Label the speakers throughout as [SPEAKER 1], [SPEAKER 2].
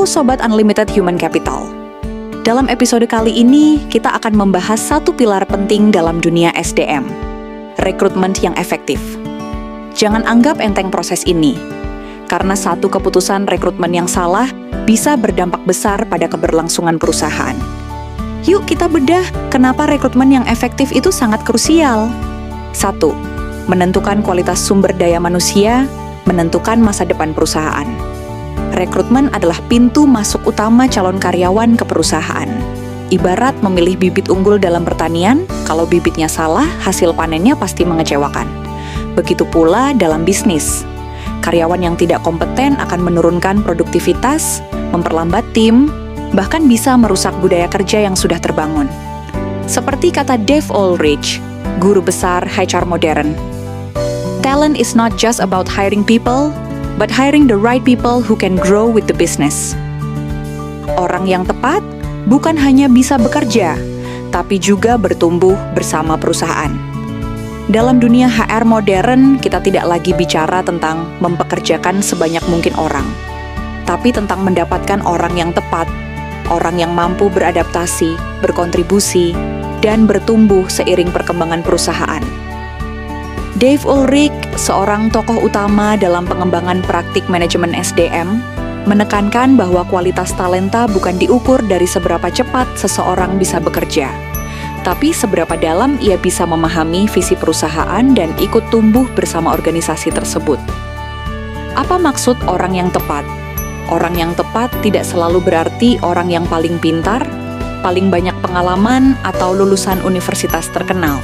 [SPEAKER 1] Sobat Unlimited Human Capital. Dalam episode kali ini, kita akan membahas satu pilar penting dalam dunia SDM, rekrutmen yang efektif. Jangan anggap enteng proses ini, karena satu keputusan rekrutmen yang salah bisa berdampak besar pada keberlangsungan perusahaan. Yuk kita bedah kenapa rekrutmen yang efektif itu sangat krusial. 1. Menentukan kualitas sumber daya manusia, menentukan masa depan perusahaan. Rekrutmen adalah pintu masuk utama calon karyawan ke perusahaan. Ibarat memilih bibit unggul dalam pertanian, kalau bibitnya salah, hasil panennya pasti mengecewakan. Begitu pula dalam bisnis. Karyawan yang tidak kompeten akan menurunkan produktivitas, memperlambat tim, bahkan bisa merusak budaya kerja yang sudah terbangun. Seperti kata Dave Ulrich, guru besar HR modern, "Talent is not just about hiring people, but hiring the right people who can grow with the business." Orang yang tepat bukan hanya bisa bekerja, tapi juga bertumbuh bersama perusahaan. Dalam dunia HR modern, kita tidak lagi bicara tentang mempekerjakan sebanyak mungkin orang, tapi tentang mendapatkan orang yang tepat, orang yang mampu beradaptasi, berkontribusi, dan bertumbuh seiring perkembangan perusahaan. Dave Ulrich, seorang tokoh utama dalam pengembangan praktik manajemen SDM, menekankan bahwa kualitas talenta bukan diukur dari seberapa cepat seseorang bisa bekerja, tapi seberapa dalam ia bisa memahami visi perusahaan dan ikut tumbuh bersama organisasi tersebut. Apa maksud orang yang tepat? Orang yang tepat tidak selalu berarti orang yang paling pintar, paling banyak pengalaman, atau lulusan universitas terkenal.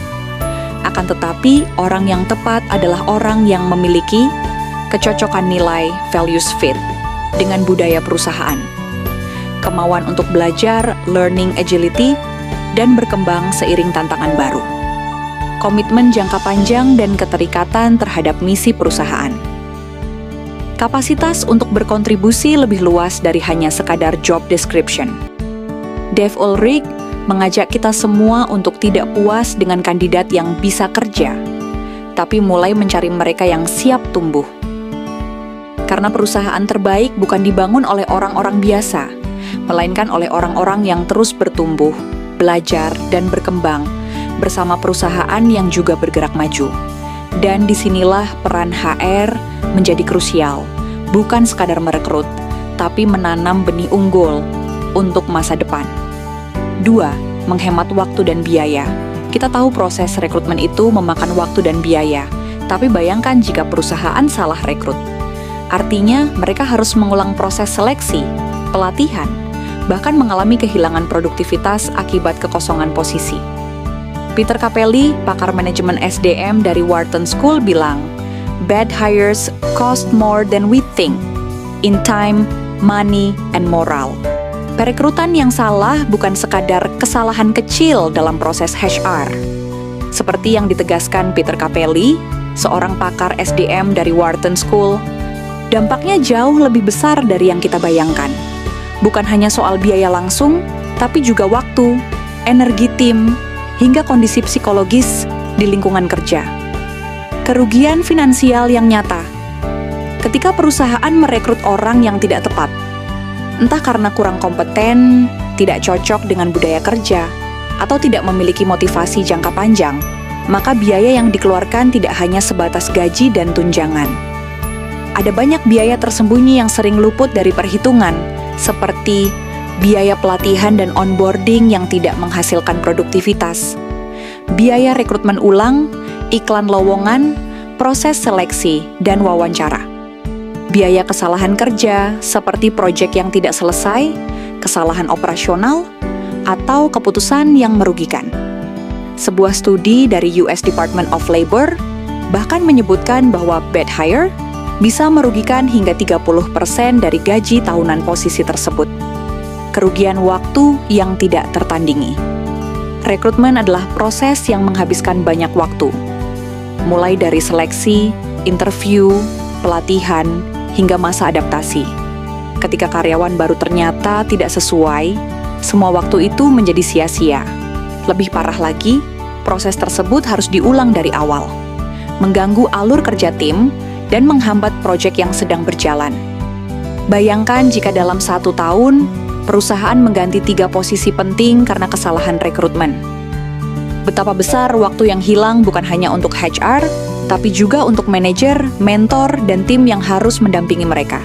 [SPEAKER 1] Akan tetapi, orang yang tepat adalah orang yang memiliki kecocokan nilai values fit dengan budaya perusahaan, kemauan untuk belajar, learning agility, dan berkembang seiring tantangan baru, komitmen jangka panjang dan keterikatan terhadap misi perusahaan. Kapasitas untuk berkontribusi lebih luas dari hanya sekadar job description. Dave Ulrich mengajak kita semua untuk tidak puas dengan kandidat yang bisa kerja, tapi mulai mencari mereka yang siap tumbuh. Karena perusahaan terbaik bukan dibangun oleh orang-orang biasa, melainkan oleh orang-orang yang terus bertumbuh, belajar, dan berkembang bersama perusahaan yang juga bergerak maju. Dan disinilah peran HR menjadi krusial, bukan sekadar merekrut, tapi menanam benih unggul untuk masa depan. 2. Menghemat waktu dan biaya. Kita tahu proses rekrutmen itu memakan waktu dan biaya, tapi bayangkan jika perusahaan salah rekrut. Artinya, mereka harus mengulang proses seleksi, pelatihan, bahkan mengalami kehilangan produktivitas akibat kekosongan posisi. Peter Capelli, pakar manajemen SDM dari Wharton School bilang, "Bad hires cost more than we think, in time, money, and moral." Perekrutan yang salah bukan sekadar kesalahan kecil dalam proses HR. Seperti yang ditegaskan Peter Capelli, seorang pakar SDM dari Wharton School, dampaknya jauh lebih besar dari yang kita bayangkan. Bukan hanya soal biaya langsung, tapi juga waktu, energi tim, hingga kondisi psikologis di lingkungan kerja. Kerugian finansial yang nyata. Ketika perusahaan merekrut orang yang tidak tepat, entah karena kurang kompeten, tidak cocok dengan budaya kerja, atau tidak memiliki motivasi jangka panjang, maka biaya yang dikeluarkan tidak hanya sebatas gaji dan tunjangan. Ada banyak biaya tersembunyi yang sering luput dari perhitungan, seperti biaya pelatihan dan onboarding yang tidak menghasilkan produktivitas, biaya rekrutmen ulang, iklan lowongan, proses seleksi, dan wawancara. Biaya kesalahan kerja, seperti proyek yang tidak selesai, kesalahan operasional, atau keputusan yang merugikan. Sebuah studi dari US Department of Labor bahkan menyebutkan bahwa bad hire bisa merugikan hingga 30% dari gaji tahunan posisi tersebut. Kerugian waktu yang tidak tertandingi. Rekrutmen adalah proses yang menghabiskan banyak waktu, mulai dari seleksi, interview, pelatihan, hingga masa adaptasi. Ketika karyawan baru ternyata tidak sesuai, semua waktu itu menjadi sia-sia. Lebih parah lagi, proses tersebut harus diulang dari awal, mengganggu alur kerja tim, dan menghambat proyek yang sedang berjalan. Bayangkan jika dalam 1 tahun, perusahaan mengganti 3 posisi penting karena kesalahan rekrutmen. Betapa besar waktu yang hilang bukan hanya untuk HR, tapi juga untuk manajer, mentor, dan tim yang harus mendampingi mereka.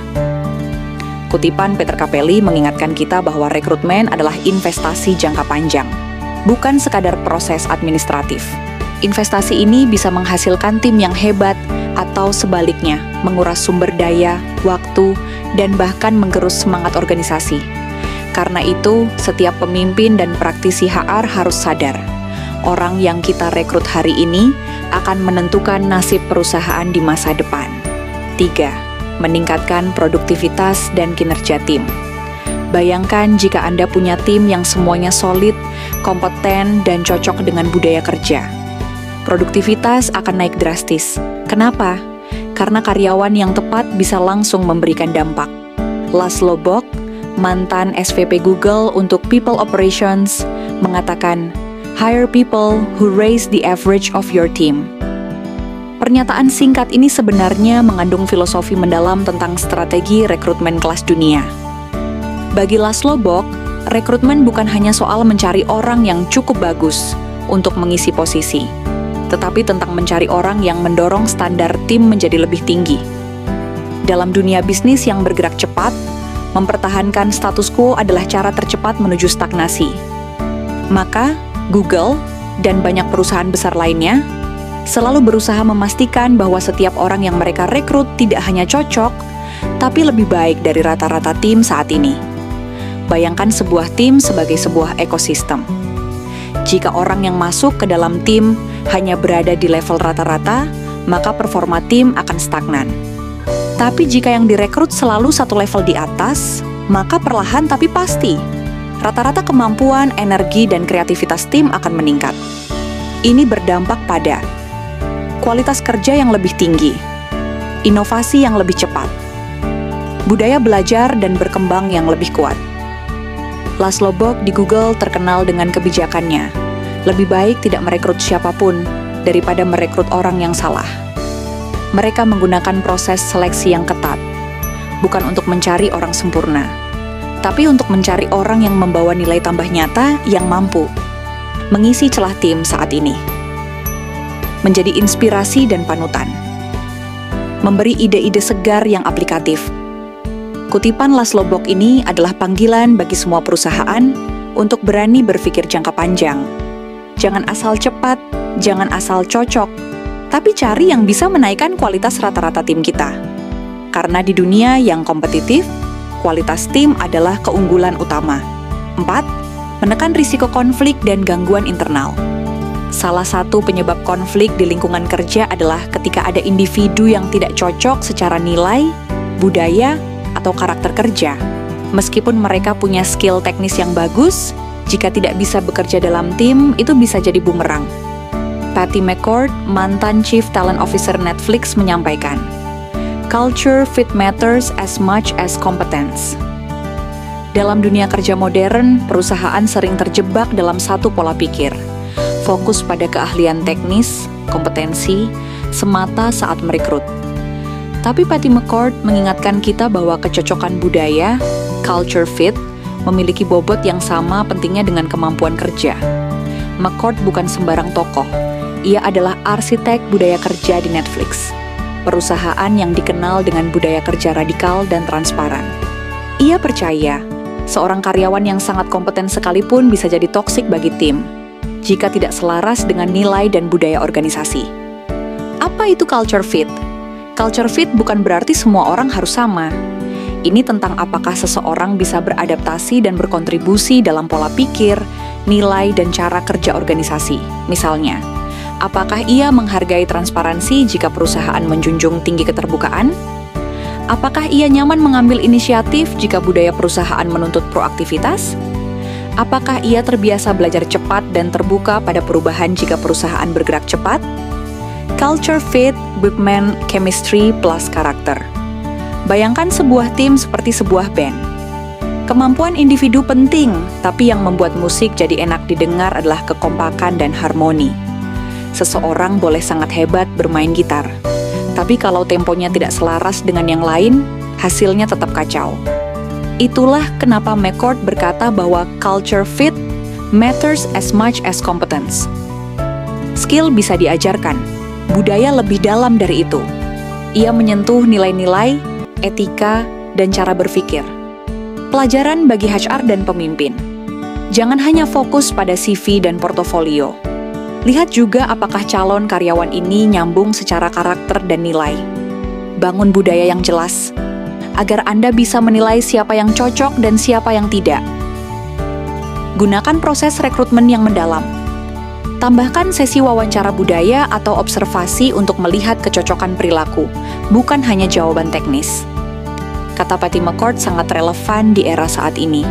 [SPEAKER 1] Kutipan Peter Capelli mengingatkan kita bahwa rekrutmen adalah investasi jangka panjang, bukan sekadar proses administratif. Investasi ini bisa menghasilkan tim yang hebat atau sebaliknya, menguras sumber daya, waktu, dan bahkan menggerus semangat organisasi. Karena itu, setiap pemimpin dan praktisi HR harus sadar, orang yang kita rekrut hari ini akan menentukan nasib perusahaan di masa depan. 3. Meningkatkan produktivitas dan kinerja tim. Bayangkan jika Anda punya tim yang semuanya solid, kompeten, dan cocok dengan budaya kerja. Produktivitas akan naik drastis. Kenapa? Karena karyawan yang tepat bisa langsung memberikan dampak. Laszlo Bock, mantan SVP Google untuk People Operations, mengatakan, "Hire people who raise the average of your team." Pernyataan singkat ini sebenarnya mengandung filosofi mendalam tentang strategi rekrutmen kelas dunia. Bagi Laszlo Bock, rekrutmen bukan hanya soal mencari orang yang cukup bagus untuk mengisi posisi, tetapi tentang mencari orang yang mendorong standar tim menjadi lebih tinggi. Dalam dunia bisnis yang bergerak cepat, mempertahankan status quo adalah cara tercepat menuju stagnasi. Maka, Google dan banyak perusahaan besar lainnya selalu berusaha memastikan bahwa setiap orang yang mereka rekrut tidak hanya cocok, tapi lebih baik dari rata-rata tim saat ini. Bayangkan sebuah tim sebagai sebuah ekosistem. Jika orang yang masuk ke dalam tim hanya berada di level rata-rata, maka performa tim akan stagnan. Tapi jika yang direkrut selalu satu level di atas, maka perlahan tapi pasti, rata-rata kemampuan, energi, dan kreativitas tim akan meningkat. Ini berdampak pada kualitas kerja yang lebih tinggi, inovasi yang lebih cepat, budaya belajar dan berkembang yang lebih kuat. Laszlo Bock di Google terkenal dengan kebijakannya. Lebih baik tidak merekrut siapapun daripada merekrut orang yang salah. Mereka menggunakan proses seleksi yang ketat, bukan untuk mencari orang sempurna, tapi untuk mencari orang yang membawa nilai tambah nyata yang mampu mengisi celah tim saat ini. Menjadi inspirasi dan panutan. Memberi ide-ide segar yang aplikatif. Kutipan Laszlo Bock ini adalah panggilan bagi semua perusahaan untuk berani berpikir jangka panjang. Jangan asal cepat, jangan asal cocok, tapi cari yang bisa menaikkan kualitas rata-rata tim kita. Karena di dunia yang kompetitif, kualitas tim adalah keunggulan utama. 4. Menekan risiko konflik dan gangguan internal. Salah satu penyebab konflik di lingkungan kerja adalah ketika ada individu yang tidak cocok secara nilai, budaya, atau karakter kerja. Meskipun mereka punya skill teknis yang bagus, jika tidak bisa bekerja dalam tim, itu bisa jadi bumerang. Patty McCord, mantan Chief Talent Officer Netflix, menyampaikan, "Culture fit matters as much as competence." Dalam dunia kerja modern, perusahaan sering terjebak dalam satu pola pikir. Fokus pada keahlian teknis, kompetensi, semata saat merekrut. Tapi Patty McCord mengingatkan kita bahwa kecocokan budaya, culture fit, memiliki bobot yang sama pentingnya dengan kemampuan kerja. McCord bukan sembarang tokoh. Ia adalah arsitek budaya kerja di Netflix, perusahaan yang dikenal dengan budaya kerja radikal dan transparan. Ia percaya, seorang karyawan yang sangat kompeten sekalipun bisa jadi toksik bagi tim, jika tidak selaras dengan nilai dan budaya organisasi. Apa itu culture fit? Culture fit bukan berarti semua orang harus sama. Ini tentang apakah seseorang bisa beradaptasi dan berkontribusi dalam pola pikir, nilai, dan cara kerja organisasi. Misalnya, apakah ia menghargai transparansi jika perusahaan menjunjung tinggi keterbukaan? Apakah ia nyaman mengambil inisiatif jika budaya perusahaan menuntut proaktivitas? Apakah ia terbiasa belajar cepat dan terbuka pada perubahan jika perusahaan bergerak cepat? Culture fit, Buchman, chemistry plus karakter. Bayangkan sebuah tim seperti sebuah band. Kemampuan individu penting, tapi yang membuat musik jadi enak didengar adalah kekompakan dan harmoni. Seseorang boleh sangat hebat bermain gitar, tapi kalau temponya tidak selaras dengan yang lain, hasilnya tetap kacau. Itulah kenapa McCourt berkata bahwa culture fit matters as much as competence. Skill bisa diajarkan, budaya lebih dalam dari itu. Ia menyentuh nilai-nilai, etika, dan cara berpikir. Pelajaran bagi HR dan pemimpin. Jangan hanya fokus pada CV dan portofolio. Lihat juga apakah calon karyawan ini nyambung secara karakter dan nilai. Bangun budaya yang jelas, agar Anda bisa menilai siapa yang cocok dan siapa yang tidak. Gunakan proses rekrutmen yang mendalam. Tambahkan sesi wawancara budaya atau observasi untuk melihat kecocokan perilaku, bukan hanya jawaban teknis. Kata Patty McCourt sangat relevan di era saat ini.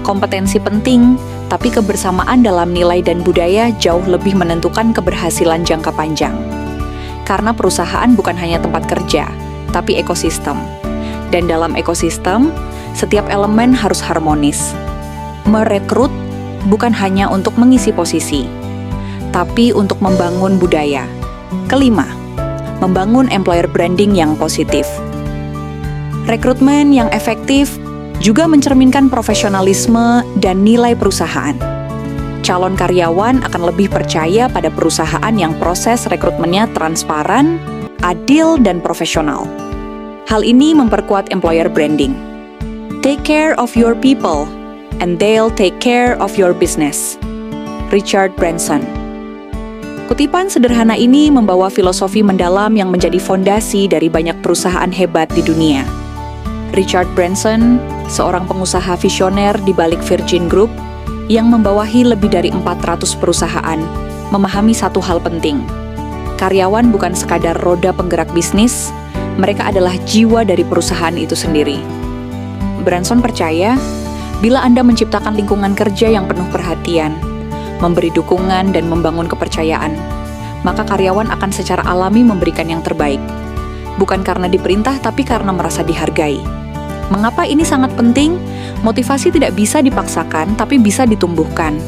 [SPEAKER 1] Kompetensi penting, tapi kebersamaan dalam nilai dan budaya jauh lebih menentukan keberhasilan jangka panjang. Karena perusahaan bukan hanya tempat kerja, tapi ekosistem. Dan dalam ekosistem, setiap elemen harus harmonis. Merekrut bukan hanya untuk mengisi posisi, tapi untuk membangun budaya. Kelima, membangun employer branding yang positif. Rekrutmen yang efektif juga mencerminkan profesionalisme dan nilai perusahaan. Calon karyawan akan lebih percaya pada perusahaan yang proses rekrutmennya transparan, adil, dan profesional. Hal ini memperkuat employer branding. Take care of your people, and they'll take care of your business. Richard Branson. Kutipan sederhana ini membawa filosofi mendalam yang menjadi fondasi dari banyak perusahaan hebat di dunia. Richard Branson, seorang pengusaha visioner di balik Virgin Group yang membawahi lebih dari 400 perusahaan, memahami satu hal penting. Karyawan bukan sekadar roda penggerak bisnis, mereka adalah jiwa dari perusahaan itu sendiri. Branson percaya, bila Anda menciptakan lingkungan kerja yang penuh perhatian, memberi dukungan dan membangun kepercayaan, maka karyawan akan secara alami memberikan yang terbaik. Bukan karena diperintah, tapi karena merasa dihargai. Mengapa ini sangat penting? Motivasi tidak bisa dipaksakan, tapi bisa ditumbuhkan.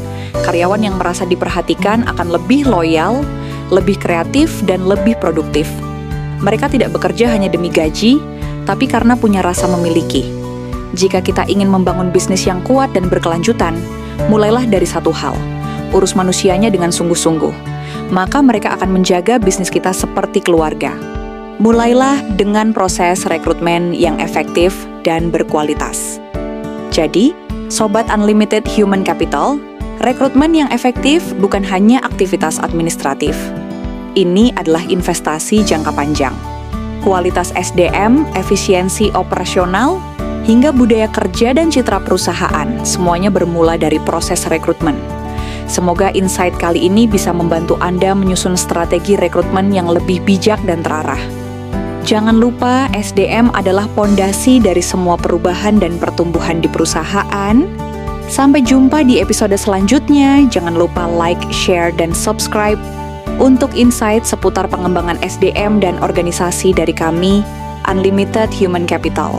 [SPEAKER 1] Karyawan yang merasa diperhatikan akan lebih loyal, lebih kreatif, dan lebih produktif. Mereka tidak bekerja hanya demi gaji, tapi karena punya rasa memiliki. Jika kita ingin membangun bisnis yang kuat dan berkelanjutan, mulailah dari satu hal, urus manusianya dengan sungguh-sungguh. Maka mereka akan menjaga bisnis kita seperti keluarga. Mulailah dengan proses rekrutmen yang efektif dan berkualitas. Jadi, Sobat Unlimited Human Capital, rekrutmen yang efektif bukan hanya aktivitas administratif. Ini adalah investasi jangka panjang. Kualitas SDM, efisiensi operasional, hingga budaya kerja dan citra perusahaan, semuanya bermula dari proses rekrutmen. Semoga insight kali ini bisa membantu Anda menyusun strategi rekrutmen yang lebih bijak dan terarah. Jangan lupa, SDM adalah pondasi dari semua perubahan dan pertumbuhan di perusahaan. Sampai jumpa di episode selanjutnya. Jangan lupa like, share, dan subscribe untuk insight seputar pengembangan SDM dan organisasi dari kami, Unlimited Human Capital.